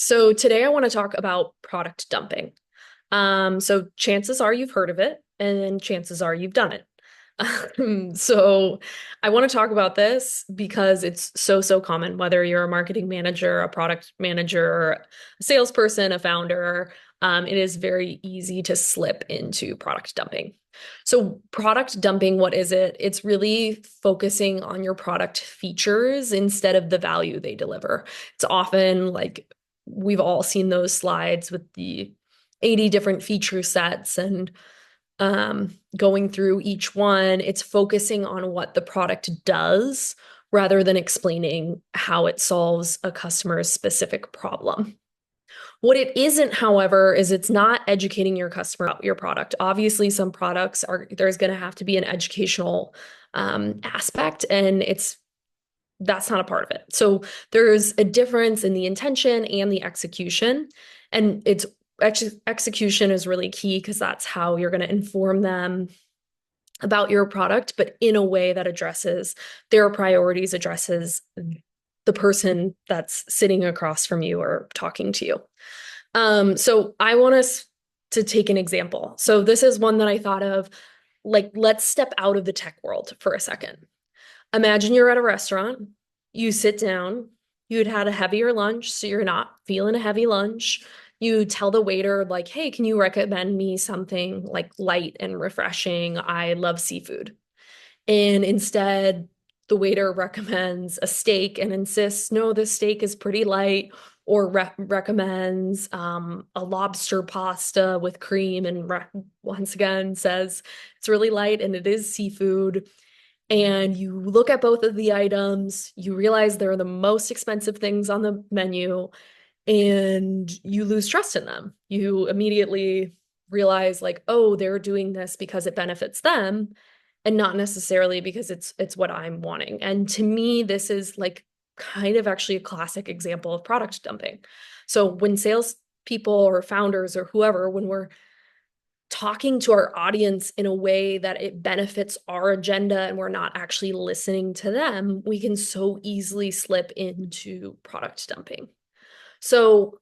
So today I want to talk about product dumping. So chances are you've heard of it, and chances are you've done it. So I want to talk about this because it's so common, whether you're a marketing manager, a product manager, a salesperson, a founder, it is very easy to slip into product dumping. So product dumping, what is it? It's really focusing on your product features instead of the value they deliver. It's often like we've all seen those slides with the 80 different feature sets and going through each one. It's focusing on what the product does rather than explaining how it solves a customer's specific problem. What it isn't, however, is it's not educating your customer about your product. Obviously, some products are there's going to have to be an educational aspect, and that's not a part of it. So there's a difference in the intention and the execution. And it's execution is really key because that's how you're going to inform them about your product, but in a way that addresses their priorities, addresses the person that's sitting across from you or talking to you. So I want us to take an example. So this is one that I thought of, like, let's step out of the tech world for a second. Imagine you're at a restaurant, you sit down, you'd had a heavier lunch, so you're not feeling a heavy lunch. You tell the waiter, like, hey, can you recommend me something like light and refreshing? I love seafood. And instead, the waiter recommends a steak and insists, no, this steak is pretty light, or recommends a lobster pasta with cream and once again says it's really light and it is seafood. And you look at both of the items, you realize they're the most expensive things on the menu, and you lose trust in them. You immediately realize, like, oh, they're doing this because it benefits them and not necessarily because it's what I'm wanting. And to me, this is like kind of actually a classic example of product dumping. So when sales people or founders or whoever, when we're talking to our audience in a way that it benefits our agenda and we're not actually listening to them, we can so easily slip into product dumping. So,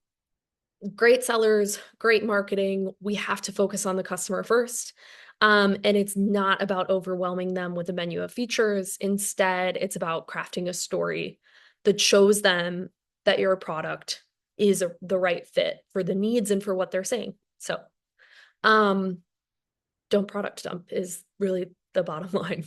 great sellers, great marketing, we have to focus on the customer first. And it's not about overwhelming them with a menu of features. Instead, it's about crafting a story that shows them that your product is the right fit for the needs and for what they're saying. So, um, don't product dump is really the bottom line.